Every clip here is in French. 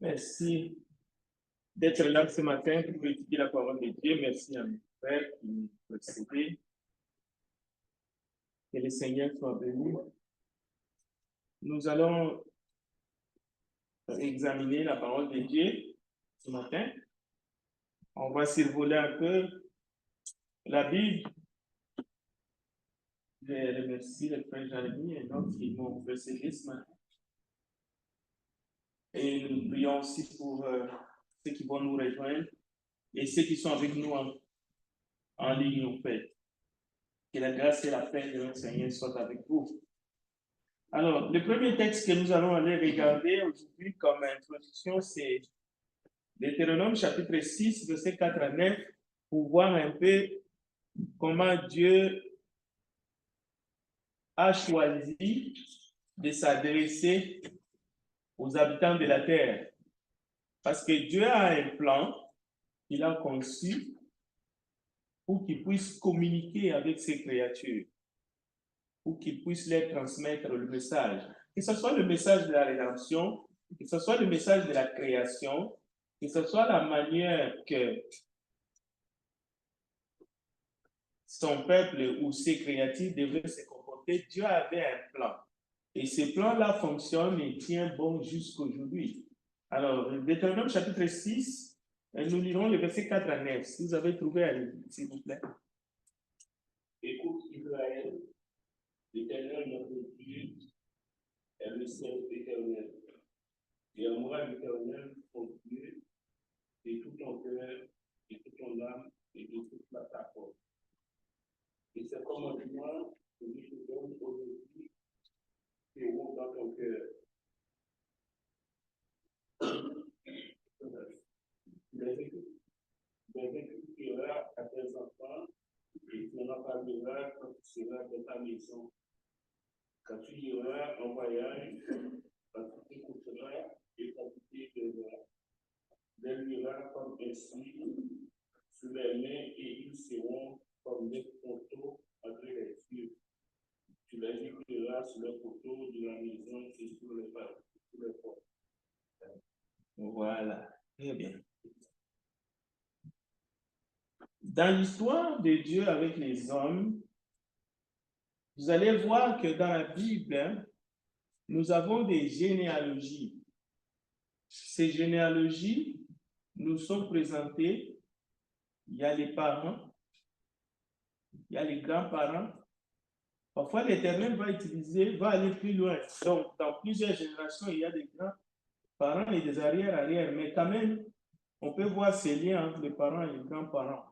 Merci d'être là ce matin pour étudier la parole de Dieu. Merci à mes frères qui m'ont précédé. Que le Seigneur soit béni. Nous allons examiner la parole de Dieu ce matin. On va survoler un peu la Bible. Je remercie le frère Jérémy et d'autres qui m'ont précédé ce matin. Et nous prions aussi pour ceux qui vont nous rejoindre et ceux qui sont avec nous en ligne au fait. Que la grâce et la paix de notre Seigneur soient avec vous. Alors, le premier texte que nous allons aller regarder aujourd'hui comme introduction, c'est Deutéronome chapitre 6, verset 4 à 9, pour voir un peu comment Dieu a choisi de s'adresser aux habitants de la terre. Parce que Dieu a un plan qu'il a conçu pour qu'il puisse communiquer avec ses créatures, pour qu'il puisse leur transmettre le message. Que ce soit le message de la rédemption, que ce soit le message de la création, que ce soit la manière que son peuple ou ses créatures devraient se comporter, Dieu avait un plan. Et ce plan-là fonctionne et tient bon jusqu'aujourd'hui. Alors, Deutéronome chapitre 6, nous lirons le verset 4 à 9. Si vous avez trouvé, allez, s'il vous plaît. Écoute Israël, l'Éternel notre Dieu est le seul éternel. Et en moi l'Éternel, ton Dieu, de tout ton cœur, de toute ton âme et de toute ta force. Et c'est commandement que je te donne aujourd'hui, seront dans ton cœur. Les écrituras à tes enfants et tu en parleras quand tu seras dans ta maison. Quand tu iras en voyage, quand tu t'écouteras et quand tu t'écouteras, les liras comme un signe sur les mains et ils seront comme des poteaux entre les yeux. Tu les écriras sur les poteaux de la maison et sur les portes. Voilà, très bien. Dans l'histoire de Dieu avec les hommes, vous allez voir que dans la Bible, nous avons des généalogies. Ces généalogies nous sont présentées. Il y a les parents, il y a les grands-parents. Parfois, l'Éternel va aller plus loin. Donc, dans plusieurs générations, il y a des grands-parents et des arrière-arrière. Mais quand même, on peut voir ces liens entre les parents et les grands-parents.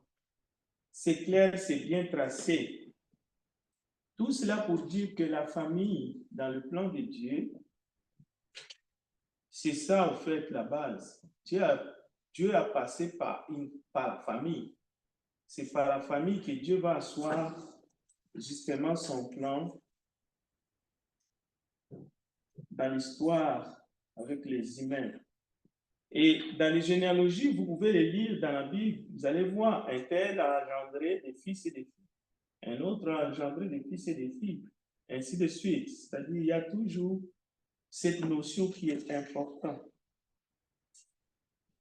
C'est clair, c'est bien tracé. Tout cela pour dire que la famille, dans le plan de Dieu, c'est ça, en fait, la base. Dieu a passé par la famille. C'est par la famille que Dieu va asseoir justement son plan dans l'histoire avec les humains. Et dans les généalogies, vous pouvez les lire dans la Bible, vous allez voir, un tel a engendré des fils et des filles. Un autre a engendré des fils et des filles, ainsi de suite. C'est-à-dire, il y a toujours cette notion qui est importante.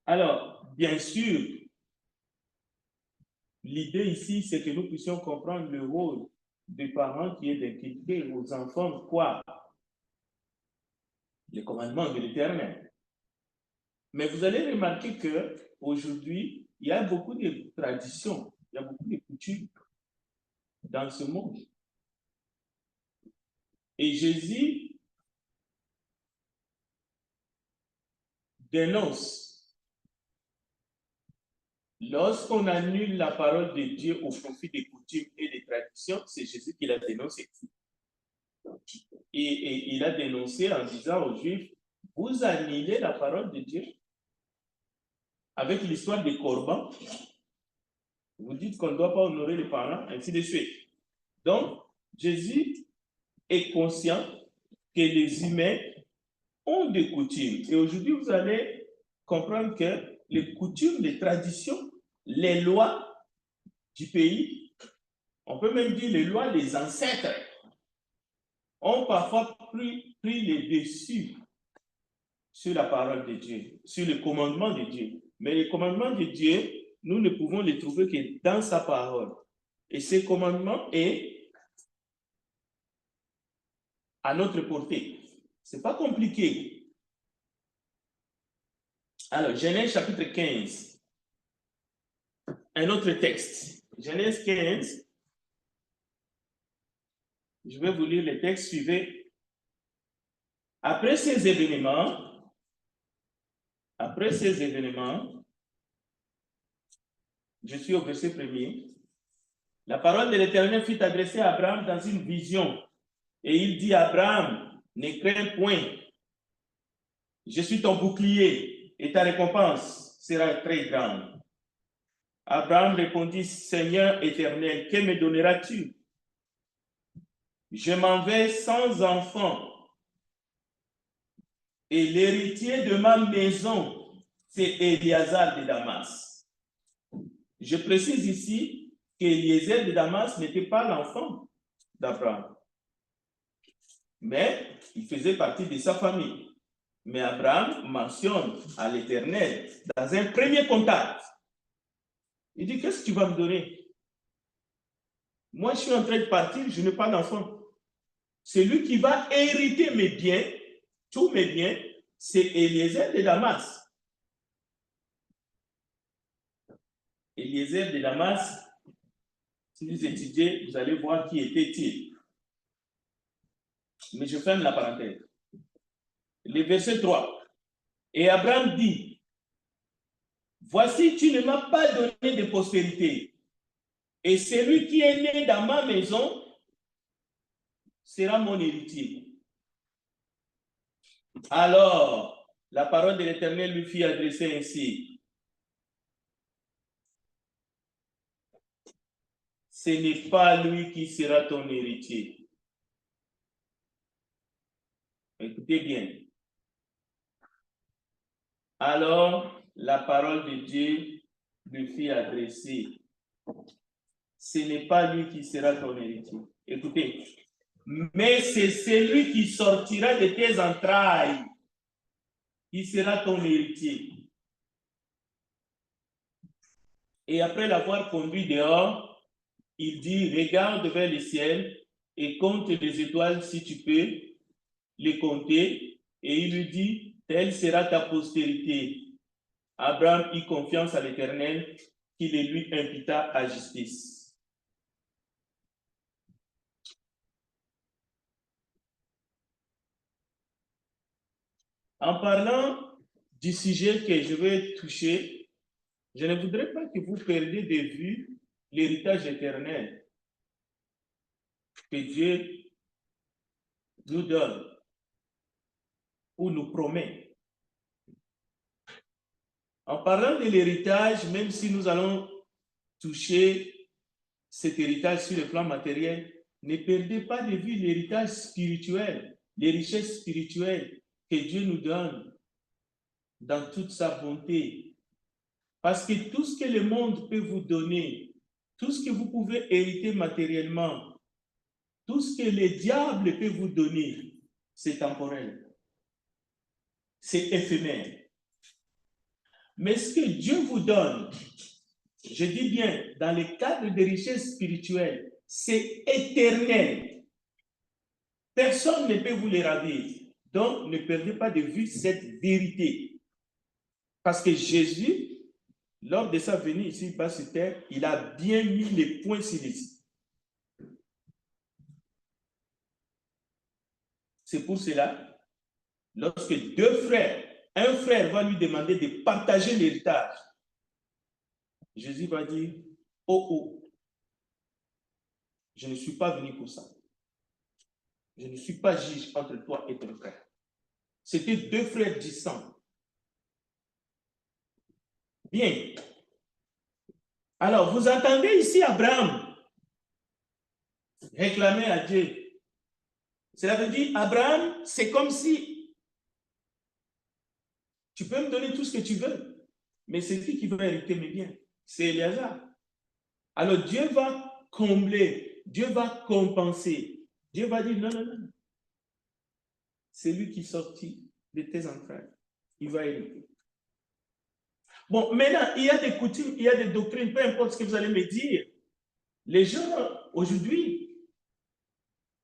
Alors, bien sûr, l'idée ici, c'est que nous puissions comprendre le rôle des parents qui est d'inculquer aux enfants quoi? Les commandements de l'Éternel. Mais vous allez remarquer qu'aujourd'hui, il y a beaucoup de traditions, il y a beaucoup de coutumes dans ce monde. Et Jésus dénonce. Lorsqu'on annule la parole de Dieu au profit des coutumes et des traditions, c'est Jésus qui l'a dénoncé. Et il a dénoncé en disant aux Juifs, vous annulez la parole de Dieu avec l'histoire des corbans. Vous dites qu'on ne doit pas honorer les parents, ainsi de suite. Donc, Jésus est conscient que les humains ont des coutumes. Et aujourd'hui, vous allez comprendre que les coutumes, les traditions, les lois du pays, on peut même dire les lois des ancêtres, ont parfois pris les dessus sur la parole de Dieu, sur le commandement de Dieu. Mais les commandements de Dieu, nous ne pouvons les trouver que dans sa parole. Et ces commandements est à notre portée. Ce n'est pas compliqué. Alors, Genèse chapitre 15. Un autre texte. Genèse 15. Je vais vous lire le texte suivant. Après ces événements, je suis au verset 1er. La parole de l'Éternel fut adressée à Abraham dans une vision. Et il dit à Abraham, ne crains point. Je suis ton bouclier et ta récompense sera très grande. Abraham répondit, Seigneur éternel, que me donneras-tu? Je m'en vais sans enfant. Et l'héritier de ma maison, c'est Éliazar de Damas. Je précise ici qu'Éliézer de Damas n'était pas l'enfant d'Abraham, mais il faisait partie de sa famille. Mais Abraham mentionne à l'Éternel dans un premier contact. Il dit, qu'est-ce que tu vas me donner? Moi, je suis en train de partir, je n'ai pas d'enfant. Celui qui va hériter mes biens, tous mes biens, c'est Éliézer de Damas. Éliézer de Damas, si vous étudiez, vous allez voir qui était-il. Mais je ferme la parenthèse. Le verset 3. Et Abraham dit, voici, tu ne m'as pas donné de postérité. Et celui qui est né dans ma maison sera mon héritier. Alors, la parole de l'Éternel lui fit adresser ainsi. Ce n'est pas lui qui sera ton héritier. Écoutez bien. Alors, la parole de Dieu lui fit adresser. Ce n'est pas lui qui sera ton héritier. Écoutez. Mais c'est celui qui sortira de tes entrailles qui sera ton héritier. Et après l'avoir conduit dehors, il dit, regarde vers le ciel et compte les étoiles si tu peux les compter. Et il lui dit, telle sera ta postérité. Abraham eut confiance à l'Éternel qui le lui imputa à justice. En parlant du sujet que je vais toucher, je ne voudrais pas que vous perdiez de vue l'héritage éternel que Dieu nous donne ou nous promet. En parlant de l'héritage, même si nous allons toucher cet héritage sur le plan matériel, ne perdez pas de vue l'héritage spirituel, les richesses spirituelles que Dieu nous donne dans toute sa bonté. Parce que tout ce que le monde peut vous donner, tout ce que vous pouvez hériter matériellement, tout ce que le diable peut vous donner, c'est temporel. C'est éphémère. Mais ce que Dieu vous donne, je dis bien, dans le cadre des richesses spirituelles, c'est éternel. Personne ne peut vous les ravir. Donc, ne perdez pas de vue cette vérité. Parce que Jésus, lors de sa venue ici-bas sur terre, il a bien mis les points sur les i. C'est pour cela, lorsque deux frères, un frère va lui demander de partager l'héritage, Jésus va dire, oh, oh, je ne suis pas venu pour ça. Je ne suis pas juge entre toi et ton frère. C'était deux frères distants. Bien. Alors, vous entendez ici Abraham réclamer à Dieu. Cela veut dire, Abraham, c'est comme si tu peux me donner tout ce que tu veux, mais c'est qui va hériter mes biens? C'est Éliazar. Alors, Dieu va combler, Dieu va compenser. Dieu va dire, non, non, non. C'est lui qui sortit de tes entrailles. il va hériter. Bon, maintenant, il y a des coutumes, il y a des doctrines, peu importe ce que vous allez me dire. Les gens, aujourd'hui,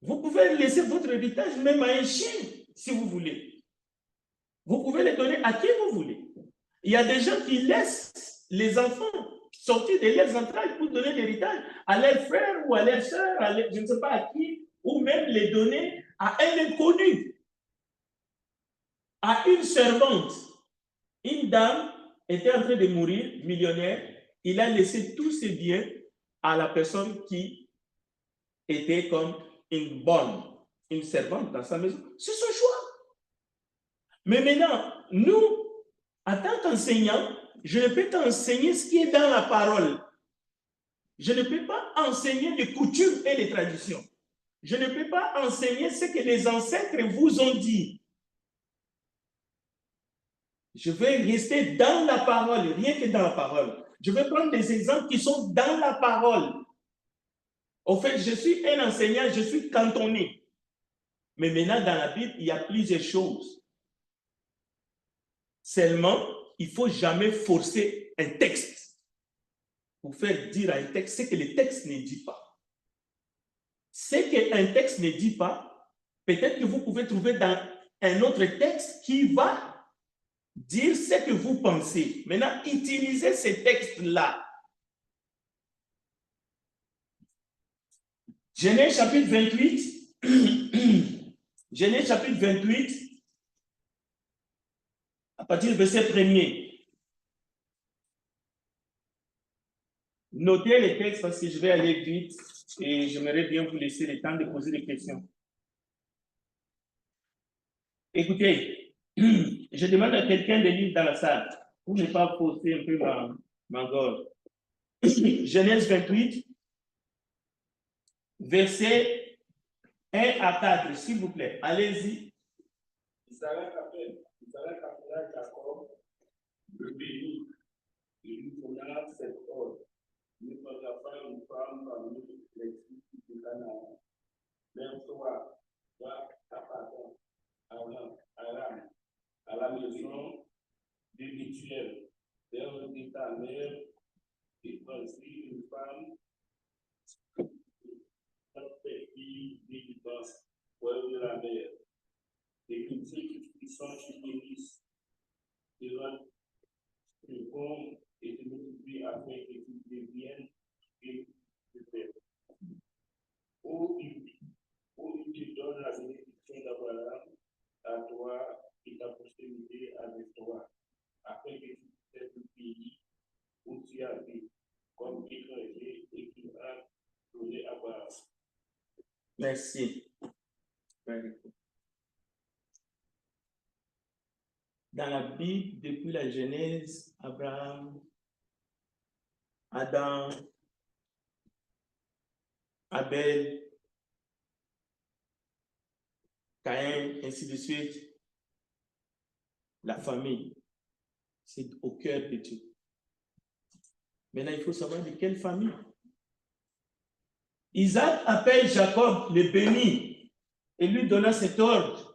vous pouvez laisser votre héritage même à un chien, si vous voulez. Vous pouvez les donner à qui vous voulez. Il y a des gens qui laissent les enfants sortir de leurs entrailles pour donner l'héritage à leurs frères ou à leurs sœurs, je ne sais pas à qui, ou même les donner à un inconnu, à une servante. Une dame était en train de mourir, millionnaire, il a laissé tous ses biens à la personne qui était comme une bonne, une servante dans sa maison. C'est son choix. Mais maintenant, nous, en tant qu'enseignants, je ne peux t'enseigner ce qui est dans la parole. Je ne peux pas enseigner les coutumes et les traditions. Je ne peux pas enseigner ce que les ancêtres vous ont dit. Je vais rester dans la parole, rien que dans la parole. Je vais prendre des exemples qui sont dans la parole. Au fait, je suis un enseignant, je suis cantonné. Mais maintenant, dans la Bible, il y a plusieurs choses. Seulement, il ne faut jamais forcer un texte pour faire dire à un texte ce que le texte ne dit pas. Ce qu'un texte ne dit pas, peut-être que vous pouvez trouver dans un autre texte qui va dire ce que vous pensez. Maintenant, utilisez ces textes-là. Genèse chapitre 28. Genèse chapitre 28, à partir du verset 1er. Notez les textes parce que je vais aller vite et j'aimerais bien vous laisser le temps de poser des questions. Écoutez, je demande à quelqu'un de lire dans la salle pour ne pas fausser un peu ma gorge. Genèse 28, verset 1 à 4, s'il vous plaît. Allez-y. Isaac appela Jacob, le bénit, et lui donna cet ordre. Ne prendra pas une femme parmi les filles de Canaan. Lève-toi, va à Padan, Aram, à la maison de Bethuel, terre de ta mère, et prends-y une femme, tes filles de Liban, de la mer. Et que ceux qui sont chez Bénis, le bon et te multiplie afin que tu deviennes et de paix. Où il te donne la bénédiction d'Abraham à toi et ta postérité avec toi, afin que tu puisses le pays où tu habites comme étranger et qu'il a donné à Abraham. Merci. Dans la Bible, depuis la Genèse, Abraham, Adam, Abel, Caïn, ainsi de suite, la famille, c'est au cœur de Dieu. Maintenant, il faut savoir de quelle famille. Isaac appelle Jacob, le béni, et lui donna cet ordre.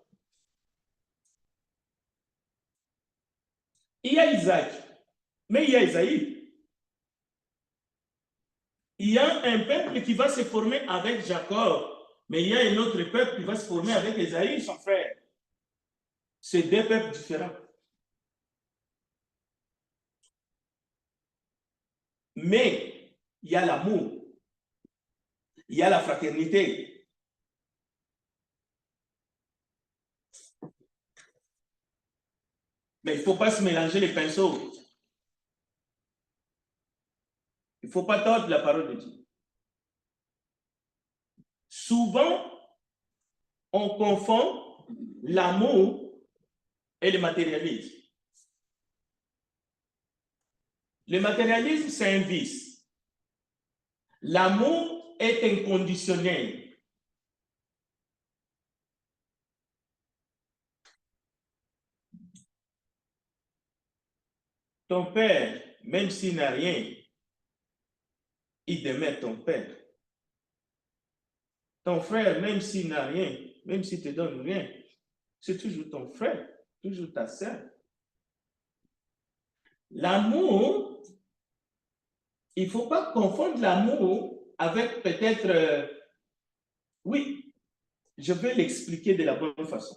Il y a Isaac, mais il y a Isaïe. Il y a un peuple qui va se former avec Jacob, mais il y a un autre peuple qui va se former avec Isaïe, son frère. C'est deux peuples différents. Mais il y a l'amour, il y a la fraternité. Mais il ne faut pas se mélanger les pinceaux. Il ne faut pas tordre la parole de Dieu. Souvent, on confond l'amour et le matérialisme. Le matérialisme, c'est un vice. L'amour est inconditionnel. Ton père, même s'il n'a rien, il demeure ton père. Ton frère, même s'il n'a rien, même s'il te donne rien, c'est toujours ton frère, toujours ta sœur. L'amour, il ne faut pas confondre l'amour avec peut-être... oui, je vais l'expliquer de la bonne façon.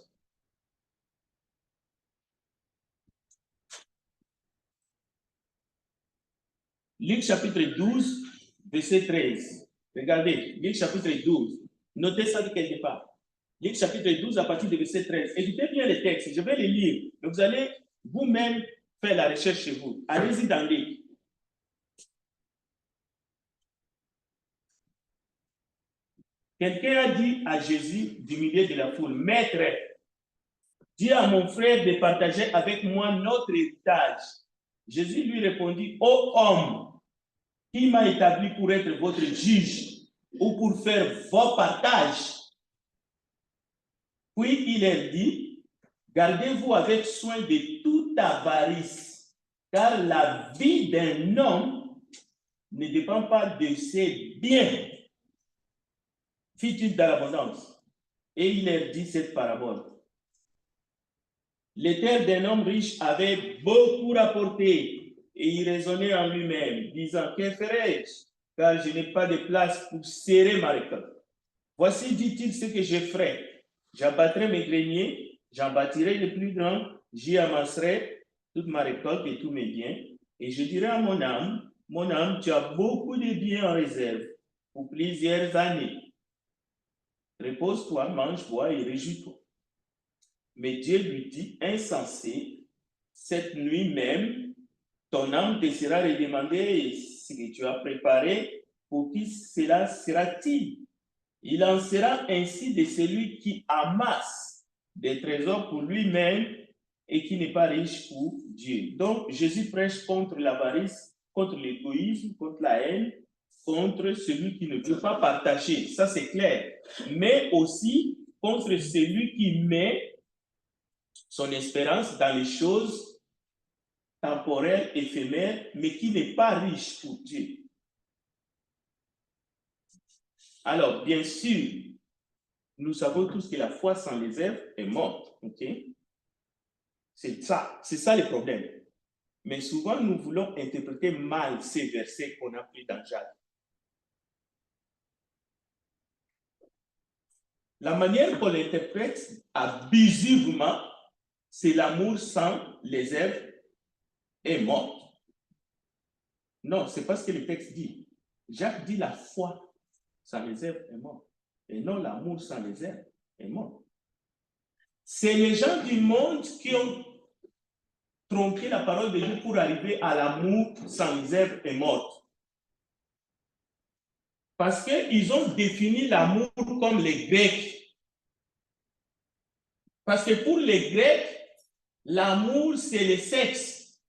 Luc chapitre 12, verset 13. Regardez, Luc chapitre 12. Notez ça de quelque part. Luc chapitre 12 à partir du verset 13. Écoutez bien les textes, je vais les lire. Donc vous allez vous-même faire la recherche chez vous. Allez-y dans Luc. Quelqu'un a dit à Jésus du milieu de la foule, Maître, dis à mon frère de partager avec moi notre héritage. Jésus lui répondit, ô homme, qui m'a établi pour être votre juge ou pour faire vos partages? Puis il leur dit, gardez-vous avec soin de toute avarice, car la vie d'un homme ne dépend pas de ses biens. Fit-il dans l'abondance? Et il leur dit cette parabole. Le terre d'un homme riche avait beaucoup rapporté, et il raisonnait en lui-même, disant, que ferai-je, car je n'ai pas de place pour serrer ma récolte. Voici, dit-il, ce que je ferai. J'abattrai mes greniers, j'en bâtirai les plus grands, j'y amasserai toute ma récolte et tous mes biens, et je dirai à mon âme, tu as beaucoup de biens en réserve pour plusieurs années. Repose-toi, mange, bois et réjouis-toi. Mais Dieu lui dit, insensé, cette nuit même, ton âme te sera redemandée et ce que tu as préparé, pour qui cela sera-t-il? Il en sera ainsi de celui qui amasse des trésors pour lui-même et qui n'est pas riche pour Dieu. Donc, Jésus prêche contre l'avarice, contre l'égoïsme, contre la haine, contre celui qui ne veut pas partager. Ça, c'est clair. Mais aussi contre celui qui met son espérance dans les choses temporelles, éphémères, mais qui n'est pas riche pour Dieu. Alors, bien sûr, nous savons tous que la foi sans les œuvres est morte. Ok? C'est ça le problème. Mais souvent, nous voulons interpréter mal ces versets qu'on a pris dans Jacques. La manière qu'on l'interprète abusivement, c'est l'amour sans les œuvres est morte. Non, c'est pas ce que le texte dit. Jacques dit la foi sans les œuvres est morte. Et non l'amour sans les œuvres est mort. C'est les gens du monde qui ont tronqué la parole de Dieu pour arriver à l'amour sans les œuvres est morte. Parce qu'ils ont défini l'amour comme les Grecs. Parce que pour les Grecs, l'amour, c'est le sexe.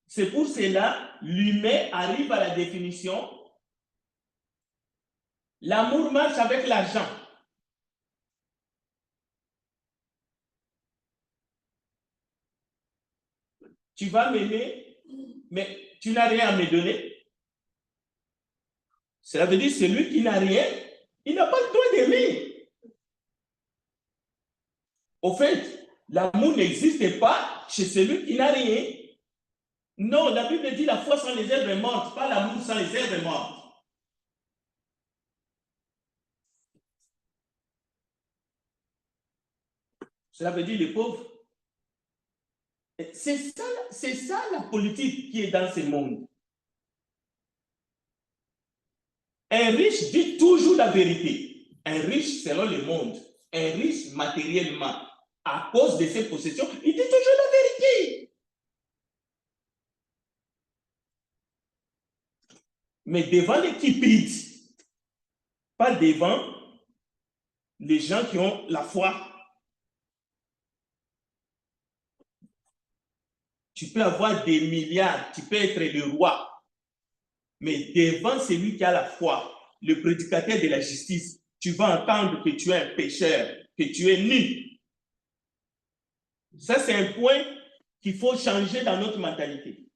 C'est pour cela, l'humain arrive à la définition. L'amour marche avec l'argent. Tu vas m'aimer, mais tu n'as rien à me donner. Cela veut dire que celui qui n'a rien, il n'a pas le droit d'aimer. Au fait, l'amour n'existe pas chez celui qui n'a rien. Non, la Bible dit la foi sans les œuvres est morte, pas l'amour sans les œuvres est morte. Cela veut dire les pauvres. C'est ça la politique qui est dans ce monde. Un riche dit toujours la vérité. Un riche selon le monde. Un riche matériellement. À cause de ses possessions, il dit toujours la vérité. Mais devant les cupides, pas devant les gens qui ont la foi. Tu peux avoir des milliards, tu peux être le roi. Mais devant celui qui a la foi, le prédicateur de la justice, tu vas entendre que tu es un pécheur, que tu es nu. Ça, c'est un point qu'il faut changer dans notre mentalité.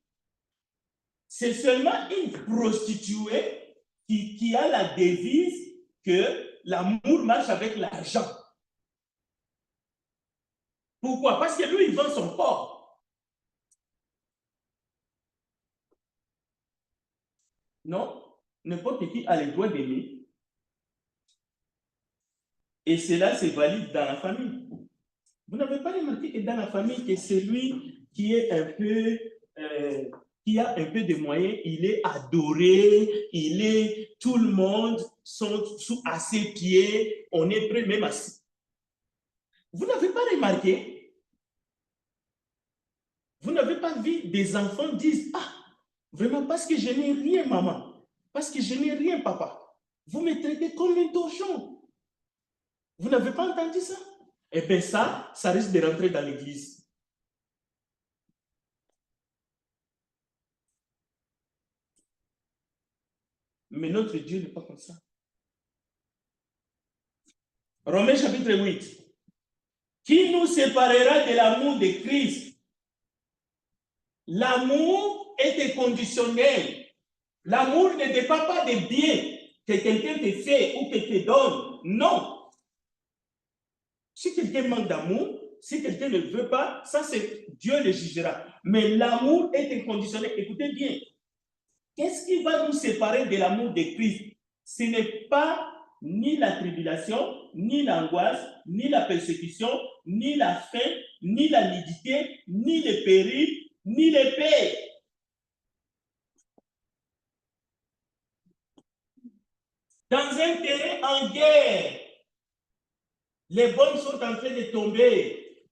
C'est seulement une prostituée qui a la devise que l'amour marche avec l'argent. Pourquoi? Parce que lui, il vend son corps. Non, n'importe qui a le droit d'aimer. Et cela se valide dans la famille. Vous n'avez pas remarqué que dans la famille, que celui qui est un peu, qui a un peu de moyens, il est adoré, tout le monde sont à ses pieds, on est prêt même assis. Vous n'avez pas remarqué? Vous n'avez pas vu des enfants disent, ah, vraiment parce que je n'ai rien, maman, parce que je n'ai rien, papa. Vous me traitez comme un torchon. Vous n'avez pas entendu ça? Eh bien ça risque de rentrer dans l'église. Mais notre Dieu n'est pas comme ça. Romains chapitre 8. Qui nous séparera de l'amour de Christ? L'amour est conditionnel. L'amour ne dépend pas des biens que quelqu'un te fait ou que te donne. Non. Si quelqu'un manque d'amour, si quelqu'un ne veut pas, ça c'est Dieu le jugera. Mais l'amour est inconditionnel. Écoutez bien. Qu'est-ce qui va nous séparer de l'amour de Christ? Ce n'est pas ni la tribulation, ni l'angoisse, ni la persécution, ni la faim, ni la nudité, ni le péril, ni l'épée. Dans un terrain en guerre, les bombes sont en train de tomber.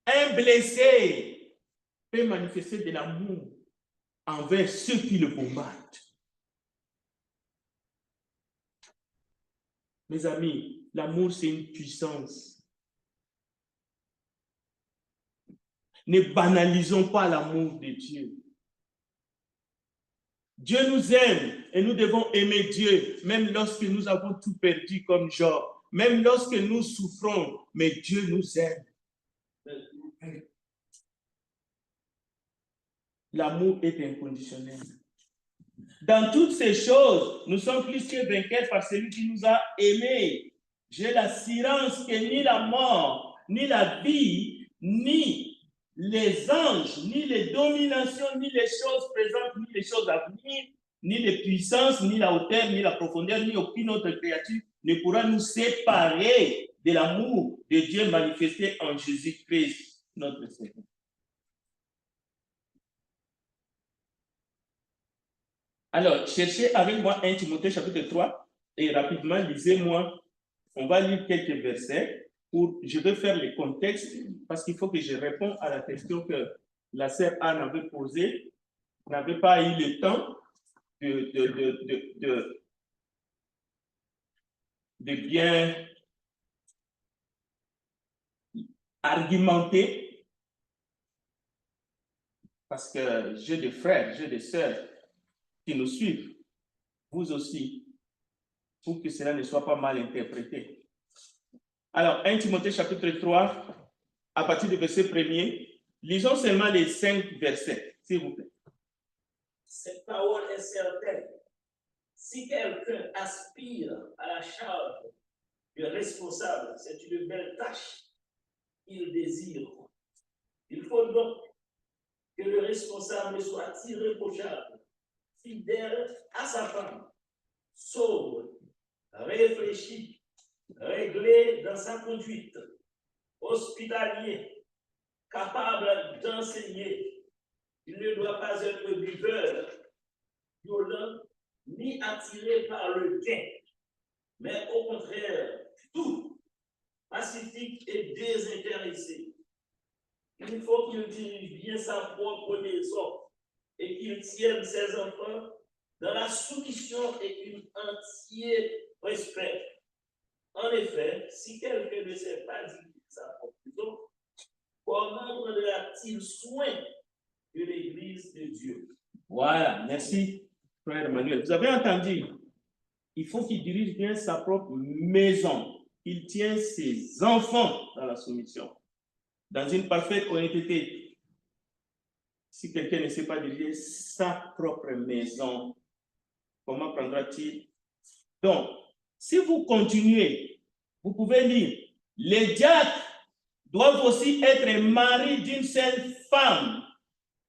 Un blessé peut manifester de l'amour envers ceux qui le bombardent. Mes amis, l'amour, c'est une puissance. Ne banalisons pas l'amour de Dieu. Dieu nous aime et nous devons aimer Dieu, même lorsque nous avons tout perdu comme Job, même lorsque nous souffrons, mais Dieu nous aime. L'amour est inconditionnel. Dans toutes ces choses, nous sommes plus que vainqueurs par celui qui nous a aimés. J'ai l'assurance que ni la mort, ni la vie, ni les anges, ni les dominations, ni les choses présentes, ni les choses à venir, ni les puissances, ni la hauteur, ni la profondeur, ni aucune autre créature ne pourra nous séparer de l'amour de Dieu manifesté en Jésus-Christ, notre Seigneur. Alors, cherchez avec moi 1 Timothée chapitre 3 et rapidement, lisez-moi. On va lire quelques versets. Je vais faire le contexte parce qu'il faut que je réponde à la question que la sœur Anne avait posée. N'avait pas eu le temps de bien argumenter parce que j'ai des frères, j'ai des sœurs qui nous suivent, vous aussi, pour que cela ne soit pas mal interprété. Alors, 1 Timothée chapitre 3, à partir du verset 1er, lisons seulement les 5 versets, s'il vous plaît. Cette parole est certaine. Si quelqu'un aspire à la charge de responsable, c'est une belle tâche qu'il désire. Il faut donc que le responsable soit irréprochable, fidèle à sa femme, sobre, réfléchi, réglé dans sa conduite, hospitalier, capable d'enseigner. Il ne doit pas être buveur, violent, ni attiré par le gain, mais au contraire, tout, pacifique et désintéressé. Il faut qu'il dirige bien sa propre maison et qu'il tienne ses enfants dans la soumission et un entier respect. En effet, si quelqu'un ne sait pas diriger sa propre maison, comment prendra-t-il soin de l'Église de Dieu? Voilà, merci, frère Emmanuel. Vous avez entendu? Il faut qu'il dirige bien sa propre maison. Il tient ses enfants dans la soumission, dans une parfaite honnêteté. Si quelqu'un ne sait pas diriger sa propre maison, comment prendra-t-il? Donc, si vous continuez, vous pouvez lire, les diacres doivent aussi être maris d'une seule femme.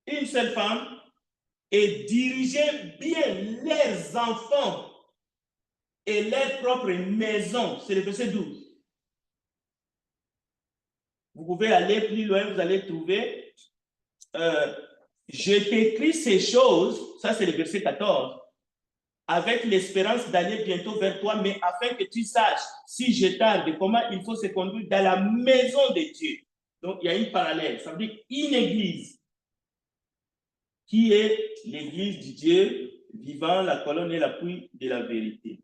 Une seule femme, et diriger bien leurs enfants et leur propre maison. C'est le verset 12. Vous pouvez aller plus loin, vous allez trouver je t'écris ces choses, ça c'est le verset 14, avec l'espérance d'aller bientôt vers toi, mais afin que tu saches, si je tarde, comment il faut se conduire dans la maison de Dieu. Donc, il y a une parallèle. Ça veut dire une église qui est l'église du Dieu vivant, la colonne et l'appui de la vérité.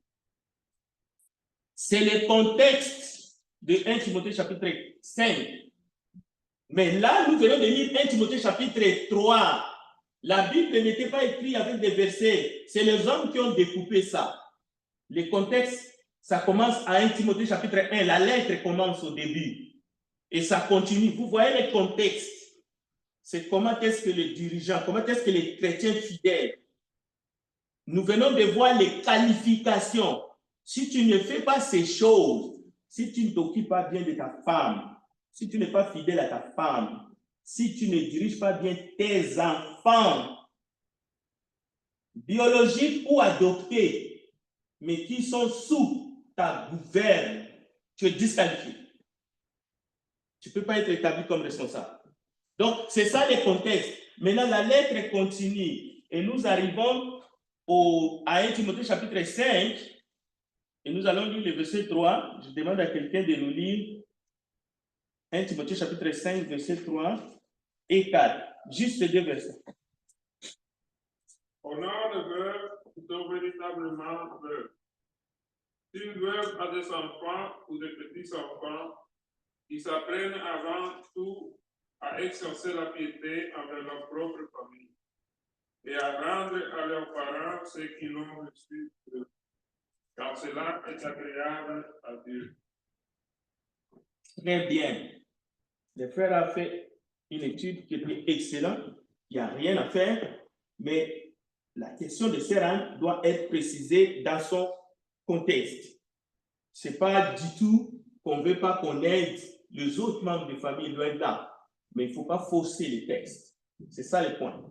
C'est le contexte de 1 Timothée chapitre 5. Mais là, nous venons de lire 1 Timothée chapitre 3. La Bible n'était pas écrite avec des versets. C'est les hommes qui ont découpé ça. Le contexte, ça commence à 1 Timothée chapitre 1. La lettre commence au début. Et ça continue. Vous voyez le contexte. C'est comment est-ce que les dirigeants, comment est-ce que les chrétiens fidèles, nous venons de voir les qualifications. Si tu ne fais pas ces choses, si tu ne t'occupes pas bien de ta femme, si tu n'es pas fidèle à ta femme, si tu ne diriges pas bien tes enfants, biologiques ou adoptés, mais qui sont sous ta gouverne, tu es disqualifié. Tu ne peux pas être établi comme responsable. Donc, c'est ça le contexte. Maintenant, la lettre continue et nous arrivons à 1 Timothée chapitre 5 et nous allons lire le verset 3. Je demande à quelqu'un de nous lire 1 Timothée chapitre 5, verset 3 et 4. Juste ces deux versets. Honore le veuve qui sont véritablement veuves. Si une veuve a des enfants ou des petits-enfants, ils s'apprennent avant tout à exercer la piété envers leur propre famille et à rendre à leurs parents ce qu'ils ont reçu d'eux, car cela est agréable à Dieu. Très bien. Le frère a fait une étude qui était excellente. Il n'y a rien à faire, mais la question de ces rangs doit être précisée dans son contexte. Ce n'est pas du tout qu'on ne veut pas qu'on aide les autres membres de famille, loin de là. Mais il ne faut pas fausser les textes. C'est ça le point.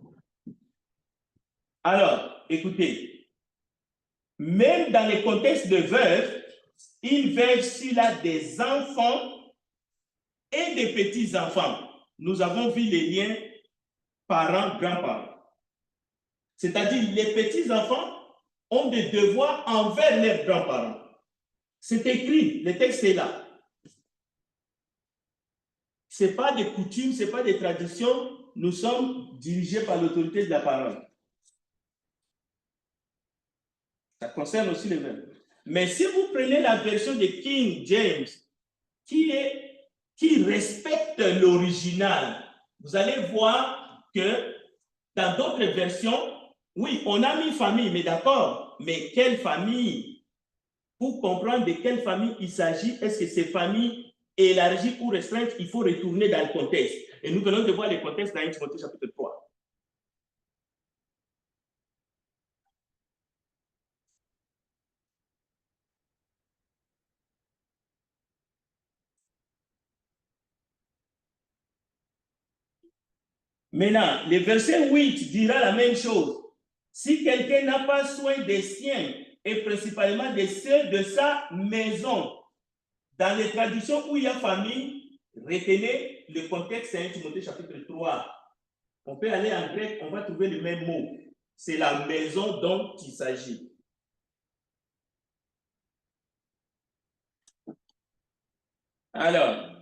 Alors, écoutez, même dans le contexte de veuve, une veuve, s'il a des enfants et des petits-enfants, nous avons vu les liens parents, grands-parents. C'est-à-dire, les petits-enfants ont des devoirs envers leurs grands-parents. C'est écrit, le texte est là. Ce n'est pas des coutumes, ce n'est pas des traditions. Nous sommes dirigés par l'autorité de la parole. Ça concerne aussi les mêmes. Mais si vous prenez la version de King James, qui respecte l'original, vous allez voir que dans d'autres versions, oui, on a mis famille, mais d'accord, mais quelle famille? Pour comprendre de quelle famille il s'agit, est-ce que c'est famille élargie ou restreinte, il faut retourner dans le contexte. Et nous venons de voir le contexte dans 1 Timothée chapitre 3. Maintenant, le verset 8 dira la même chose. Si quelqu'un n'a pas soin des siens, et principalement des ceux de sa maison, dans les traditions où il y a famille, retenez le contexte, c'est 1 Timothée chapitre 3. On peut aller en grec, on va trouver le même mot. C'est la maison dont il s'agit. Alors,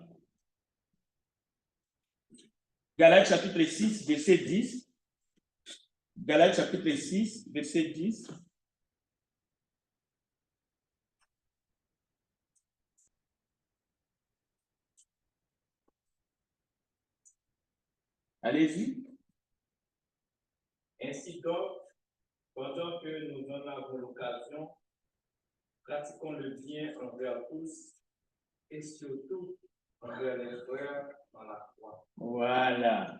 Galates chapitre 6, verset 10. Galates chapitre 6, verset 10. Allez-y. Ainsi donc, pendant que nous en avons l'occasion, pratiquons le bien envers tous et surtout envers les frères dans la foi. Voilà.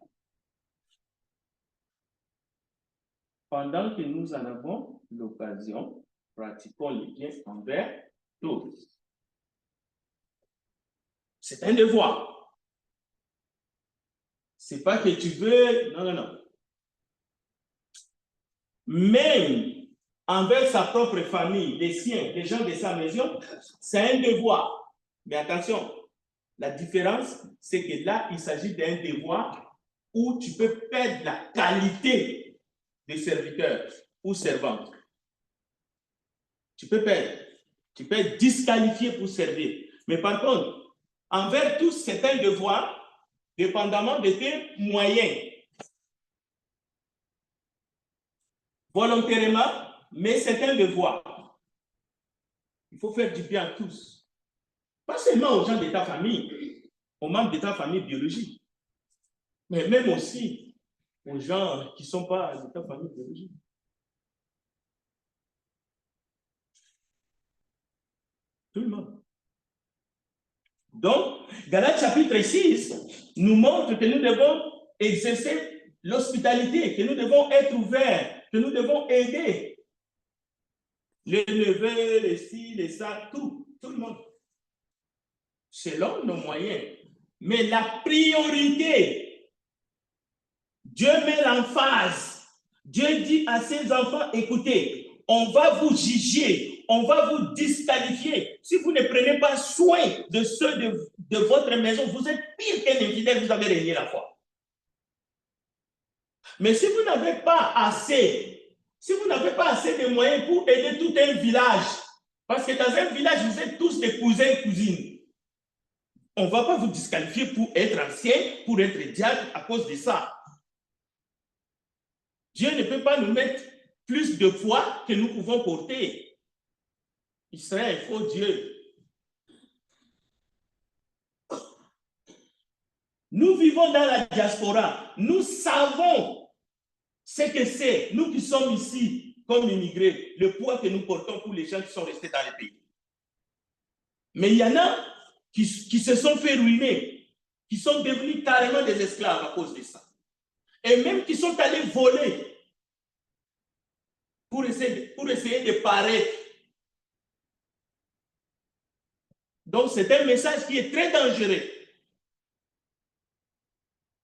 Pendant que nous en avons l'occasion, pratiquons le bien envers tous. C'est un devoir. C'est pas que tu veux, non. même envers sa propre famille, les siens, les gens de sa maison, c'est un devoir. Mais attention, la différence, c'est que là, il s'agit d'un devoir où tu peux perdre la qualité de serviteur ou servante. Tu peux perdre. Tu peux être disqualifié pour servir. Mais par contre, envers tous, c'est un devoir, dépendamment de tes moyens. Volontairement, mais c'est un devoir. Il faut faire du bien à tous. Pas seulement aux gens de ta famille, aux membres de ta famille biologique, mais même aussi aux gens qui ne sont pas de ta famille biologique. Tout le monde. Donc, Galates chapitre 6 nous montre que nous devons exercer l'hospitalité, que nous devons être ouverts, que nous devons aider les neveux, les filles, les ça, tout le monde, selon nos moyens. Mais la priorité, Dieu met l'emphase. Dieu dit à ses enfants, écoutez, on va vous juger, on va vous disqualifier. Si vous ne prenez pas soin de ceux de votre maison, vous êtes pire qu'un infidèle, vous avez régné la foi. Mais si vous n'avez pas assez, de moyens pour aider tout un village, parce que dans un village, vous êtes tous des cousins et cousines, on ne va pas vous disqualifier pour être ancien, pour être diacre à cause de ça. Dieu ne peut pas nous mettre plus de poids que nous pouvons porter. Israël, il faut Dieu. Nous vivons dans la diaspora. Nous savons ce que c'est, nous qui sommes ici comme immigrés, le poids que nous portons pour les gens qui sont restés dans le pays. Mais il y en a qui se sont fait ruiner, qui sont devenus carrément des esclaves à cause de ça. Et même qui sont allés voler pour essayer de paraître. Donc, c'est un message qui est très dangereux.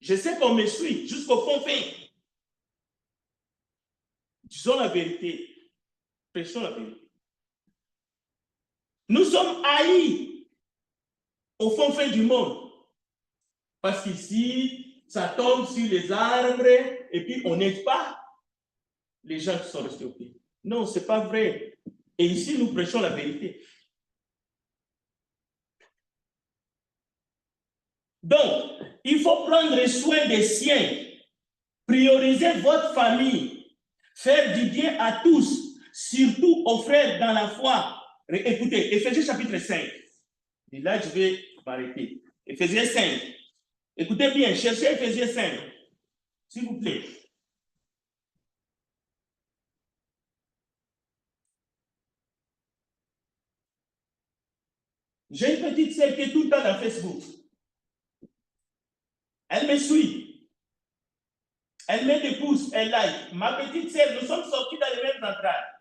Je sais qu'on me suit jusqu'au fond fin. Disons la vérité. Prêchons la vérité. Nous sommes haïs au fond fin du monde. Parce qu'ici, ça tombe sur les arbres et puis on n'aide pas les gens qui sont restés au pays. Non, ce n'est pas vrai. Et ici, nous prêchons la vérité. Donc, il faut prendre soin des siens, prioriser votre famille, faire du bien à tous, surtout aux frères dans la foi. Écoutez, Éphésiens chapitre 5. Et là, je vais m'arrêter. Éphésiens 5. Écoutez bien, cherchez Éphésiens 5, s'il vous plaît. J'ai une petite sœur qui est tout le temps dans Facebook. Elle me suit. Elle met des pouces, elle like. Ma petite sœur, nous sommes sortis dans les mêmes entrailles.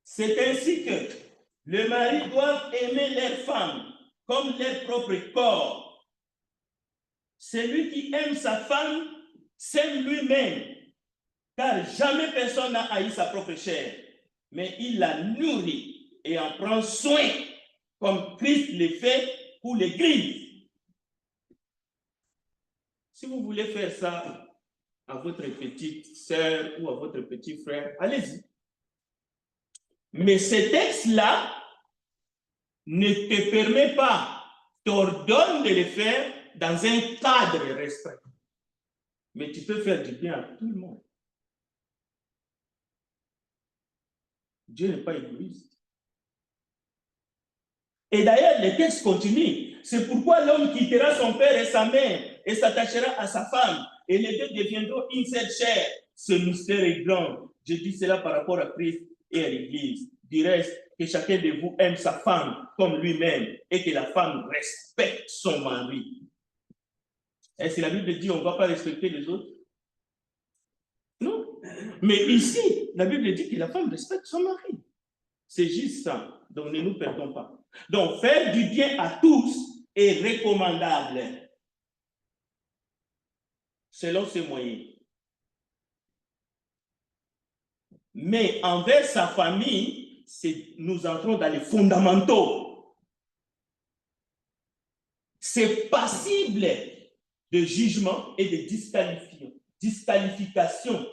C'est ainsi que les maris doivent aimer leurs femmes comme leur propre corps. Celui qui aime sa femme s'aime lui-même, car jamais personne n'a haï sa propre chair, mais il la nourrit et en prend soin, comme Christ le fait pour l'Église. Si vous voulez faire ça à votre petite sœur ou à votre petit frère, allez-y. Mais ce texte-là ne te permet pas, t'ordonne de le faire dans un cadre restreint. Mais tu peux faire du bien à tout le monde. Dieu n'est pas égoïste. Et d'ailleurs, le texte continue. C'est pourquoi l'homme quittera son père et sa mère et s'attachera à sa femme. Et les deux deviendront une seule chair. Ce mystère est grand. Je dis cela par rapport à Christ et à l'Église. Du reste, que chacun de vous aime sa femme comme lui-même et que la femme respecte son mari. Est-ce que la Bible dit on ne va pas respecter les autres? Non. Mais ici, la Bible dit que la femme respecte son mari. C'est juste ça. Donc ne nous perdons pas. Donc faire du bien à tous est recommandable. selon ses moyens. Mais envers sa famille, nous entrons dans les fondamentaux. C'est passible de jugement et de disqualification.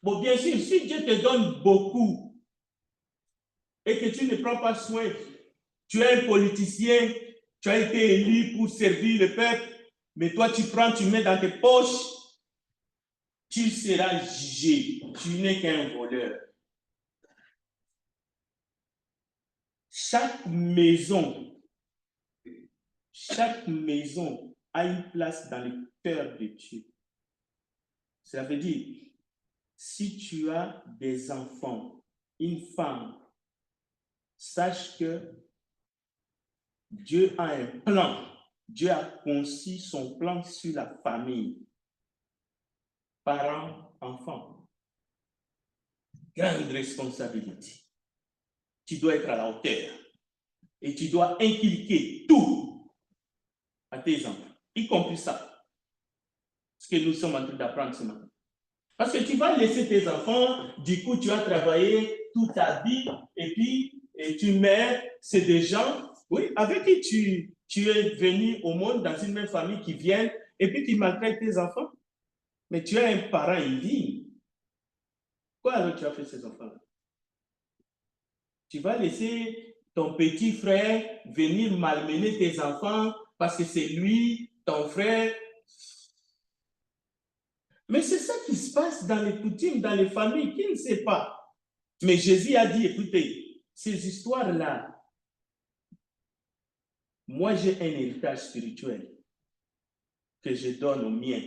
Bon, bien sûr, si Dieu te donne beaucoup et que tu ne prends pas soin, tu es un politicien, tu as été élu pour servir le peuple, mais toi tu prends, tu mets dans tes poches, tu seras jugé. Tu n'es qu'un voleur. Chaque maison a une place dans le cœur de Dieu. Ça veut dire, si tu as des enfants, une femme, sache que Dieu a un plan. Dieu a conçu son plan sur la famille. Parents, enfants. Grande responsabilité. Tu dois être à la hauteur. Et tu dois inculquer tout à tes enfants, y compris ça. Ce que nous sommes en train d'apprendre ce matin. Parce que tu vas laisser tes enfants, du coup tu as travaillé toute ta vie, et puis tu meurs, c'est des gens, oui, avec qui tu es venu au monde dans une même famille qui viennent, et puis qui maltraitent tes enfants. Mais tu es un parent indigne. Quoi alors tu as fait ces enfants-là? Tu vas laisser ton petit frère venir malmener tes enfants parce que c'est lui, ton frère. Mais c'est ça qui se passe dans les coutumes, dans les familles, qui ne sait pas. Mais Jésus a dit, écoutez, ces histoires-là, moi j'ai un héritage spirituel que je donne aux miens.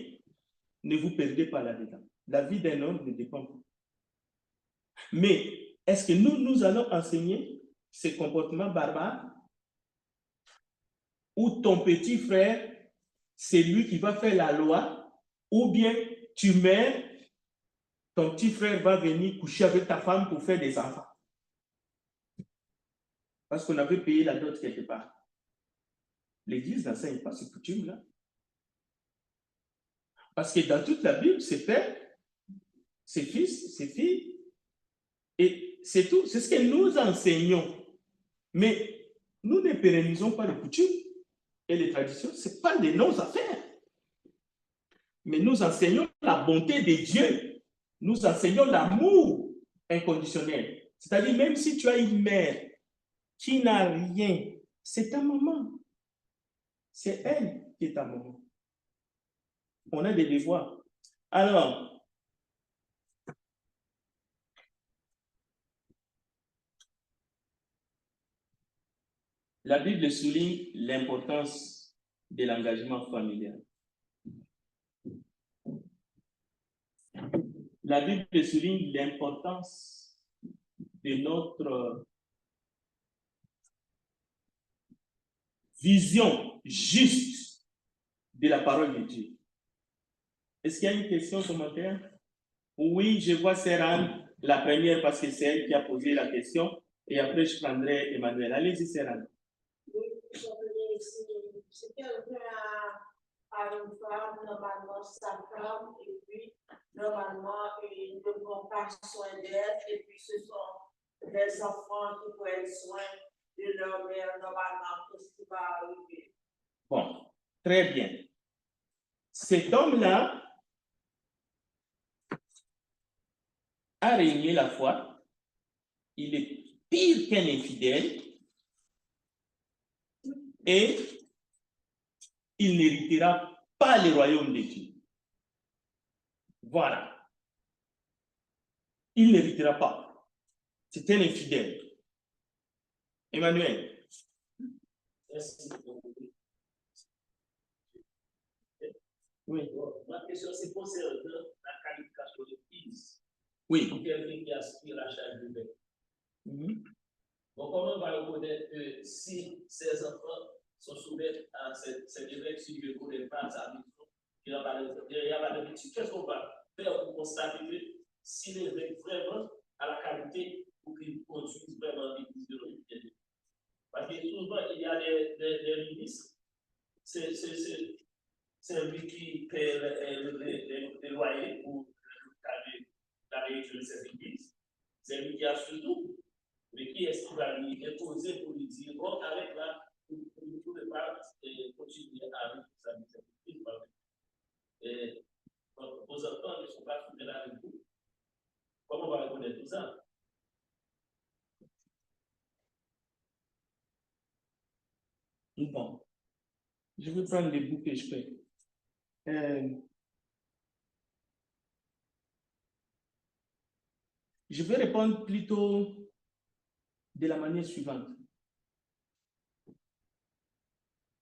Ne vous perdez pas là-dedans. La vie d'un homme ne dépend pas. Mais est-ce que nous allons enseigner ces comportements barbares? Ou ton petit frère, c'est lui qui va faire la loi, ou bien tu meurs, ton petit frère va venir coucher avec ta femme pour faire des enfants. Parce qu'on avait payé la dot quelque part. L'Église n'enseigne pas ces coutumes-là. Parce que dans toute la Bible, c'est père, c'est fils, c'est fille, et c'est tout. C'est ce que nous enseignons. Mais nous ne pérennisons pas les coutumes et les traditions. Ce n'est pas de nos affaires. Mais nous enseignons la bonté de Dieu. Nous enseignons l'amour inconditionnel. C'est-à-dire, même si tu as une mère qui n'a rien, c'est ta maman. C'est elle qui est ta maman. On a des devoirs. Alors, la Bible souligne l'importance de l'engagement familial. La Bible souligne l'importance de notre vision juste de la parole de Dieu. Est-ce qu'il y a une question, commentaire? Oui, je vois Serran, la première, parce que c'est elle qui a posé la question, et après je prendrai Emmanuel. Allez-y, Serran. Oui, c'est quelqu'un à une femme, normalement sa femme, et puis normalement il ne prend pas soin d'elle, et puis ce sont les enfants qui prennent soin de leur mère, normalement, qu'est-ce qui va arriver? Bon, très bien. Cet homme-là a régné la foi. Il est pire qu'un infidèle et il n'héritera pas le royaume de Dieu. Voilà. Il n'héritera pas. C'est un infidèle. Emmanuel. Merci. Oui. Ma question, c'est concernant la qualification de fils. Oui. Pour quelqu'un qui aspire à la charge de père. Mm-hmm. Donc, comment on va reconnaître que si ces enfants sont soumis à cette direction qui ne connaît pas sa mission, il n'y a pas de mission, qu'est-ce qu'on va faire pour constater que s'il est vraiment à la qualité pour qu'il conduise vraiment l'église de l'Église? Parce que souvent, il y a des ministres, c'est lui qui paie les plaidoyer pour la réécriture de cette église. C'est lui qui a surtout. Mais qui est-ce qui va lui imposer pour lui dire, bon, arrête là, vous ne pouvez pas continuer à vivre sa vie. Et vos enfants ne sont pas fidèles avec vous. Comment on va reconnaître tout ça? Bon, je vais prendre les bouts que je fais. Je vais répondre plutôt de la manière suivante.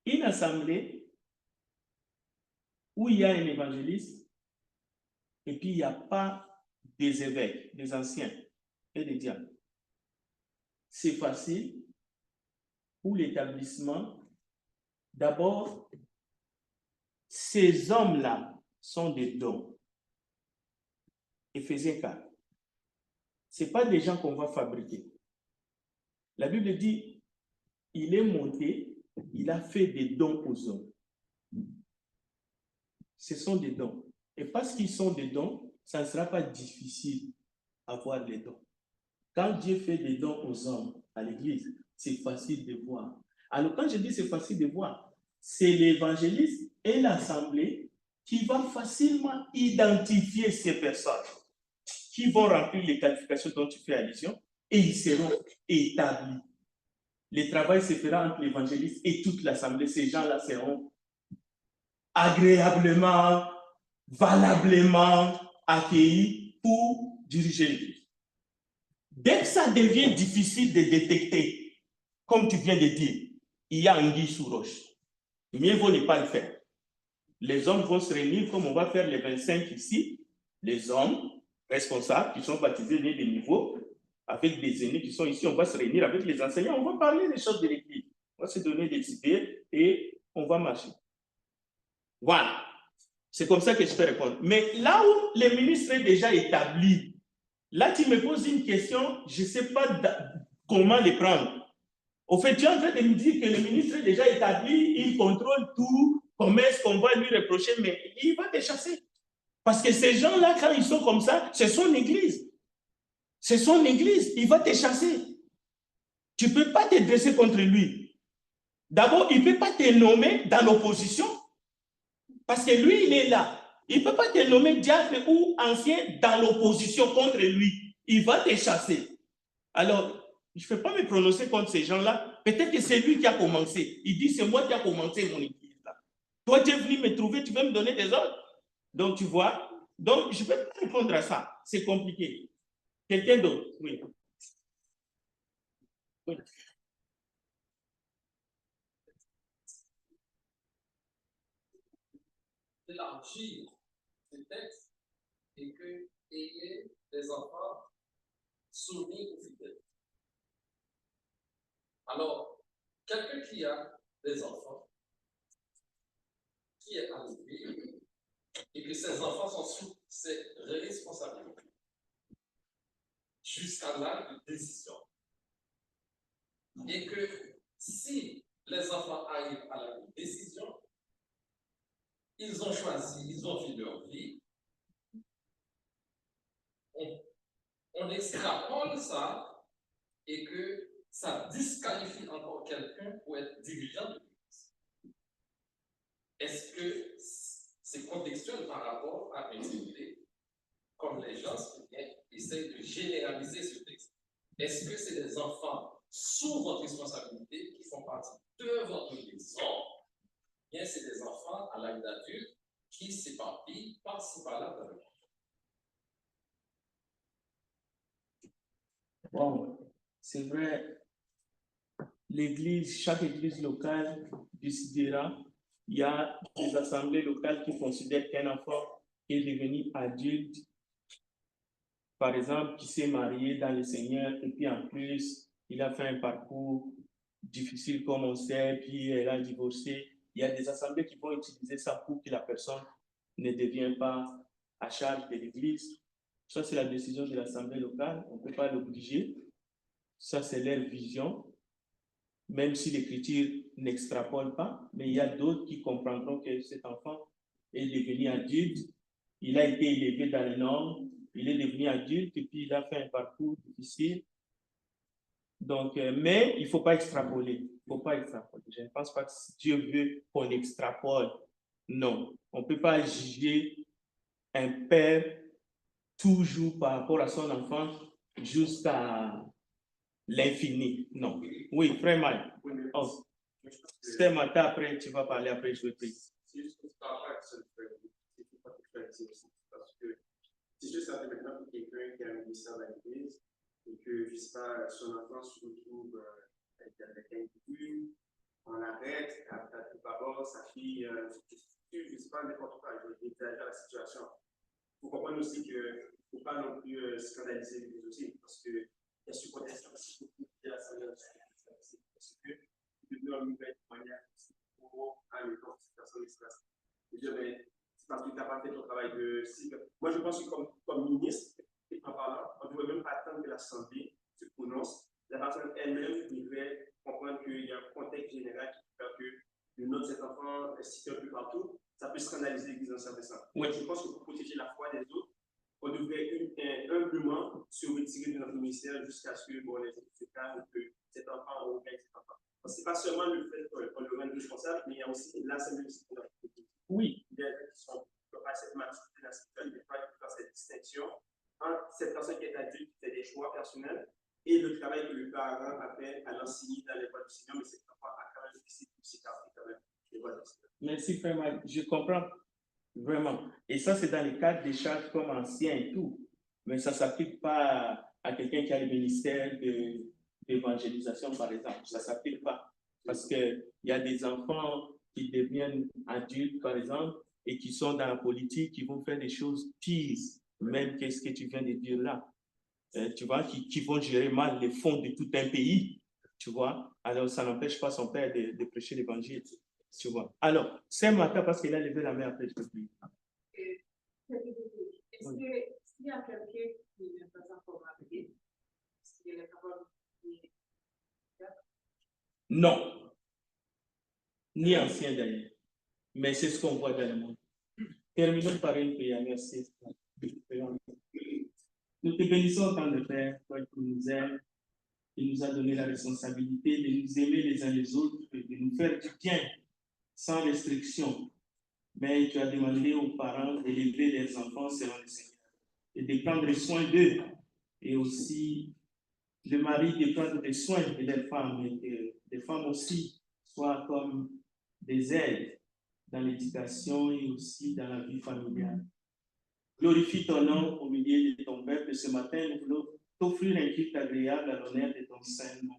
Une assemblée où il y a un évangéliste et puis il n'y a pas des évêques, des anciens et des diacres, c'est facile pour l'établissement. D'abord, ces hommes-là sont des dons. Éphésiens 4. Ce n'est pas des gens qu'on va fabriquer. La Bible dit, il est monté, il a fait des dons aux hommes. Ce sont des dons. Et parce qu'ils sont des dons, ça ne sera pas difficile d'avoir les dons. Quand Dieu fait des dons aux hommes à l'église, c'est facile de voir. Alors quand je dis c'est facile de voir, c'est l'évangéliste et l'assemblée qui va facilement identifier ces personnes qui vont remplir les qualifications dont tu fais allusion et ils seront établis. Le travail se fera entre l'évangéliste et toute l'assemblée. Ces gens-là seront agréablement, valablement accueillis pour diriger l'église. Dès que ça devient difficile de détecter, comme tu viens de dire, il y a anguille sous roche. Mieux vaut ne pas le faire. Les hommes vont se réunir comme on va faire les 25 ici. Les hommes responsables qui sont baptisés des niveaux, avec des aînés qui sont ici, on va se réunir avec les enseignants, on va parler des choses de l'église. On va se donner des idées et on va marcher. Voilà. C'est comme ça que je peux répondre. Mais là où le ministre est déjà établi, là, tu me poses une question, je ne sais pas comment les prendre. Au fait, tu es en train de me dire que le ministre est déjà établi, il contrôle tout, comment est-ce qu'on va lui reprocher, mais il va te chasser. Parce que ces gens-là, quand ils sont comme ça, c'est son église. C'est son église, il va te chasser. Tu ne peux pas te dresser contre lui. D'abord, il ne peut pas te nommer dans l'opposition, parce que lui, il est là. Il ne peut pas te nommer diacre ou ancien dans l'opposition contre lui. Il va te chasser. Alors, je ne peux pas me prononcer contre ces gens-là. Peut-être que c'est lui qui a commencé. Il dit, c'est moi qui a commencé mon église. Là. Toi, tu es venu me trouver, tu veux me donner des ordres. Donc, tu vois. Donc, je ne peux pas répondre à ça. C'est compliqué. Quelqu'un d'autre? Oui. Oui. Élargir ce texte et que ayez des enfants soumis aux fidèles. Alors, quelqu'un qui a des enfants, qui est arrivé, et que ses enfants sont sous ses responsabilités jusqu'à l'âge de décision. Et que si les enfants arrivent à la décision, ils ont choisi, ils ont fait leur vie, on extrapole ça et que ça disqualifie encore quelqu'un pour être dirigeant de l'Église. Est-ce que c'est contextuel par rapport à une idée, comme les gens essayent de généraliser ce texte? Est-ce que c'est des enfants sous votre responsabilité qui font partie de votre maison? Bien, c'est des enfants à l'âge d'adulte qui s'éparpillent par-ci par-là dans le monde. Bon, c'est vrai, l'église, chaque église locale décidera. Il y a des assemblées locales qui considèrent qu'un enfant est devenu adulte, par exemple, qui s'est marié dans le Seigneur, et puis en plus, il a fait un parcours difficile, comme on sait, puis elle a divorcé. Il y a des assemblées qui vont utiliser ça pour que la personne ne devienne pas à charge de l'église. Ça, c'est la décision de l'assemblée locale. On ne peut pas l'obliger. Ça, c'est leur vision. Même si l'écriture n'extrapole pas, mais il y a d'autres qui comprendront que cet enfant est devenu adulte il a été élevé dans les normes, il est devenu adulte et puis il a fait un parcours difficile. Donc, mais il ne faut pas extrapoler. Il ne faut pas extrapoler. Je ne pense pas que Dieu veut qu'on extrapole. Non, on ne peut pas juger un père toujours par rapport à son enfant jusqu'à l'infini. Non. Oui, frère Mike. Oh. Ce matin, après, tu vas parler, après je vais prier. C'est juste que par rapport à ce c'est pas tout faire aussi. Parce que si je savais maintenant que quelqu'un qui a un ministère de l'Église et que, je ne sais pas, son enfant se retrouve avec un couple, on l'arrête, tout d'abord, sa fille, je ne sais pas, n'importe quoi, je exagère la situation. Il faut comprendre aussi qu'il ne faut pas non plus scandaliser l'Église aussi, parce qu'il y a ce contexte aussi beaucoup qui est à sa parce que de nous, une nouvelle manière pour aller dans cette personne espace. Je veux dire, mais c'est parce que tu n'as pas fait ton travail de cycle. Moi, je pense que comme ministre, en parlant, on ne devrait même pas attendre que l'Assemblée se prononce. La personne elle-même devrait comprendre qu'il y a un contexte général qui fait que le nom de cet enfant est cité un peu partout. Ça peut scandaliser l'Église dans certains sens. Moi, je pense que pour protéger la foi des autres, on devrait humblement se retirer de notre ministère jusqu'à ce que les autres se calment, que cet enfant regagne cet enfant. Ce n'est pas seulement le fait qu'on le rende responsable, mais il y a aussi l'assemblée disciplinaire. Oui. Il y a des gens qui n'ont pas cette maturité dans cette spiritualité, qui ne pas cette distinction entre cette personne qui est adulte, qui fait des choix personnels, et le travail que le parent a fait à l'enseigner dans les voies du Seigneur, mais cet enfant a quand même décidé de s'écarter quand même des voies du Seigneur. Merci, frère Mike. Je comprends vraiment. Et ça, c'est dans le cadre des charges comme ancien et tout. Mais ça ne s'applique pas à quelqu'un qui a le ministère d'évangélisation, par exemple. Ça ne s'applique pas. Parce qu'il y a des enfants qui deviennent adultes, par exemple, et qui sont dans la politique, qui vont faire des choses pires, même qu'est-ce que tu viens de dire là. Tu vois, qui vont gérer mal les fonds de tout un pays. Tu vois. Alors, ça n'empêche pas son père de prêcher l'évangile. Tu vois. Alors, c'est matin parce qu'il a levé la main après, je te prie. Est-ce qu'il y a quelqu'un qui n'est pas encore marié? Est-ce qu'il est capable de... Non. Ni ancien d'ailleurs. Mais c'est ce qu'on voit dans le monde. Terminons par une prière. Merci. Nous te bénissons en tant que Père, toi qui nous aimes. Il nous a donné la responsabilité de nous aimer les uns les autres et de nous faire du bien sans restriction. Mais tu as demandé aux parents d'élever les enfants selon le Seigneur et de prendre soin d'eux. Et aussi, le mari de prendre soin de leurs femmes et que les femmes aussi soient comme des aides dans l'éducation et aussi dans la vie familiale. Glorifie ton nom au milieu de ton peuple. Ce matin, nous voulons t'offrir un culte agréable à l'honneur de ton saint nom.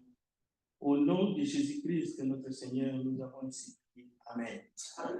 Au nom de Jésus-Christ, notre Seigneur, nous avons ici. Amen. Amen.